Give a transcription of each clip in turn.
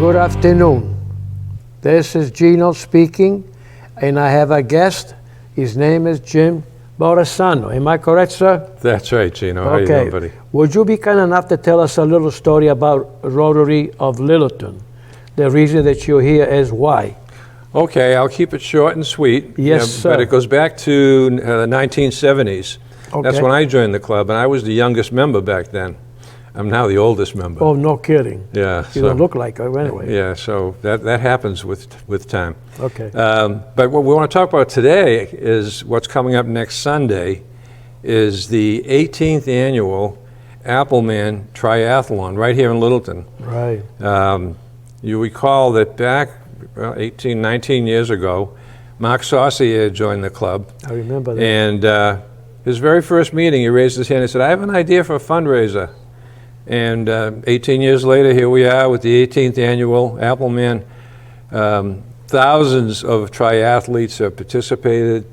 Good afternoon. This is Gino speaking, and I have a guest. His name is Jim Borisano. Am I correct, sir? That's right, Gino. How you doing, buddy? Would you be kind enough to tell us a little story about Rotary of Littleton? The reason that you're here is why? Okay, I'll keep it short and sweet. Yes, sir. But it goes back to the 1970s. Okay. That's when I joined the club, and I was the youngest member back then. I'm now the oldest member. Oh, no kidding. Yeah. You don't look like her anyway. Yeah, so that happens with time. Okay. But what we want to talk about today is what's coming up next Sunday is the 18th annual Appleman Triathlon right here in Littleton. Right. You recall that back 18, 19 years ago, Mark Saucier joined the club. I remember that. And his very first meeting, he raised his hand and said, I have an idea for a fundraiser. And 18 years later, here we are with the 18th annual Appleman. Thousands of triathletes have participated.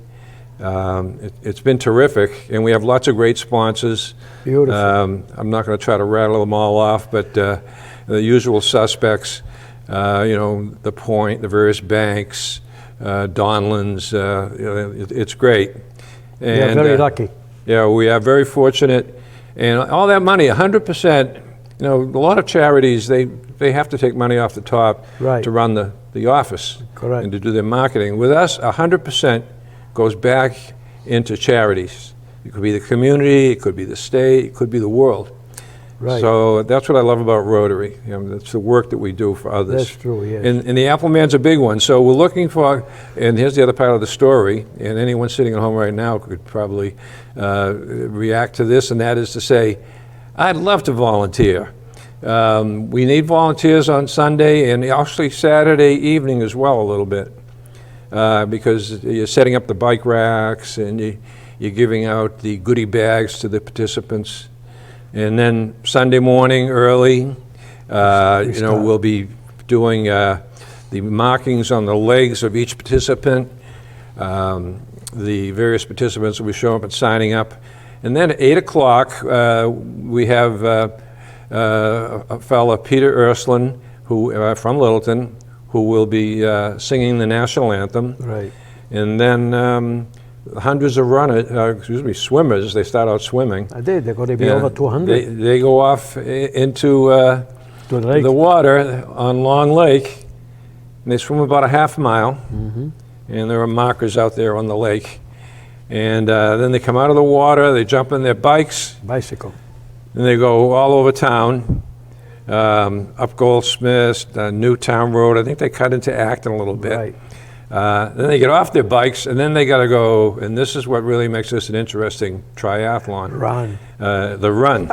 It's been terrific, and we have lots of great sponsors. Beautiful. I'm not going to try to rattle them all off, but the usual suspects, the Point, the various banks, Donlands, it's great. And, you're very lucky. Yeah, we are very fortunate. And all that money, 100%, a lot of charities, they have to take money off the top to run the office. Correct. And to do their marketing. With us, 100% goes back into charities. It could be the community, it could be the state, it could be the world. Right. So that's what I love about Rotary. That's the work that we do for others. That's true, yes. And the Appleman's a big one. So we're looking for, and here's the other part of the story, and anyone sitting at home right now could probably react to this, and that is to say, I'd love to volunteer. We need volunteers on Sunday and actually Saturday evening as well a little bit, because you're setting up the bike racks and you're giving out the goodie bags to the participants. And then Sunday morning early, we'll be doing the markings on the legs of each participant. The various participants will be showing up and signing up. And then at 8 o'clock, we have a fella, Peter Ursuline, who from Littleton, who will be singing the national anthem. Right. And then hundreds of swimmers, they start out swimming. They're going to be over 200. They go off into the water on Long Lake, and they swim about a half mile, and there are markers out there on the lake. And then they come out of the water, they jump in their bicycle, and they go all over town, up Goldsmith, Newtown Road. I think they cut into Acton a little bit. Right. Then they get off their bikes, and then they got to go, and this is what really makes this an interesting triathlon. Run. The run.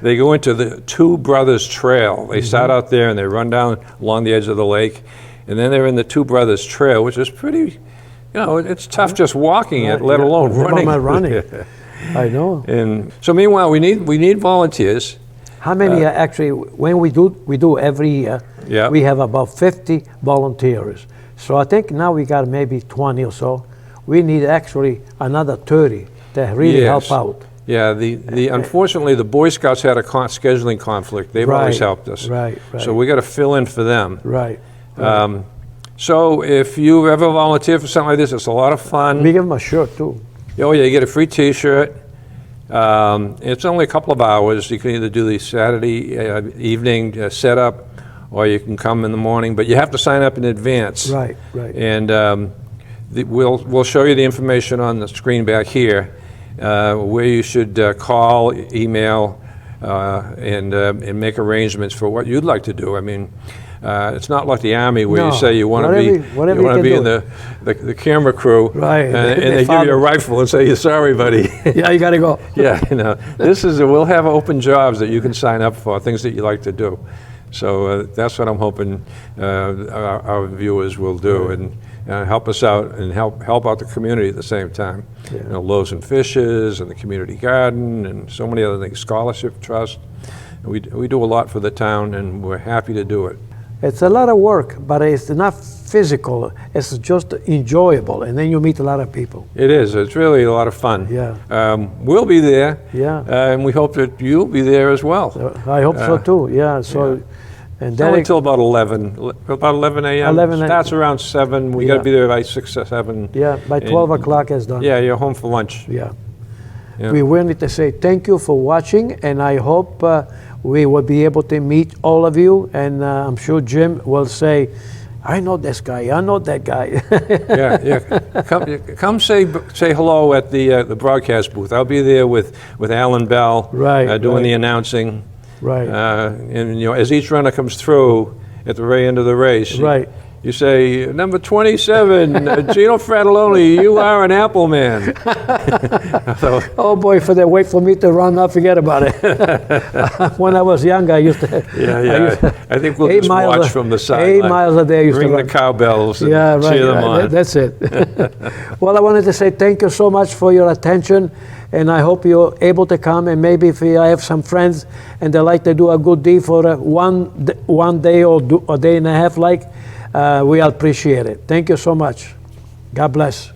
They go into the Two Brothers Trail. They start out there, and they run down along the edge of the lake, and then they're in the Two Brothers Trail, which is pretty, it's tough just walking it, let alone running. I know. And so meanwhile, we need volunteers. How many actually, when we do every year, we have about 50 volunteers. So I think now we got maybe 20 or so. We need actually another 30 to really help out. Yeah, unfortunately the Boy Scouts had a scheduling conflict. They've always helped us. Right. So we got to fill in for them. Right. So if you ever volunteer for something like this, it's a lot of fun. We give them a shirt too. Oh yeah, you get a free T-shirt. It's only a couple of hours. You can either do the Saturday evening setup, or you can come in the morning. But you have to sign up in advance. Right. And we'll show you the information on the screen back here, where you should call, email, and make arrangements for what you'd like to do. I mean, it's not like the Army where you say you want to be in the camera crew, and they give you a rifle and say, "You're sorry, buddy." Yeah, you got to go. We'll have open jobs that you can sign up for, things that you like to do. So that's what I'm hoping our viewers will do, and help us out and help out the community at the same time. Loaves and Fishes and the community garden and so many other things, scholarship trust. We do a lot for the town, and we're happy to do it. It's a lot of work, but it's not physical. It's just enjoyable, and then you meet a lot of people. It is. It's really a lot of fun. Yeah. We'll be there. Yeah. And we hope that you'll be there as well. I hope so too. Yeah. So, and It's then only until about 11 a.m. 11 a.m. Starts around 7. We got to be there by 6 or 7. yeah, by 12 o'clock is done. Yeah, you're home for lunch. Yeah. Yeah. We wanted to say thank you for watching, and I hope we will be able to meet all of you. And I'm sure Jim will say, I know this guy, I know that guy. Yeah. Come say hello at the broadcast booth. I'll be there with Alan Bell, Right, doing right. the announcing. Right. And as each runner comes through at the very end of the race, Right. you say, number 27, Gino Fratelloni, you are an Appleman. So, Oh boy, wait for me to run, I'll forget about it. When I was young, I used to. I think we'll 8 just miles watch a- from the sideline. 8 miles a day I used to Ring the run. cowbells and Yeah, right. cheer them on. That's it. Well, I wanted to say thank you so much for your attention, and I hope you're able to come. And maybe if I have some friends and they like to do a good deed for one day or a day and a half, we appreciate it. Thank you so much. God bless.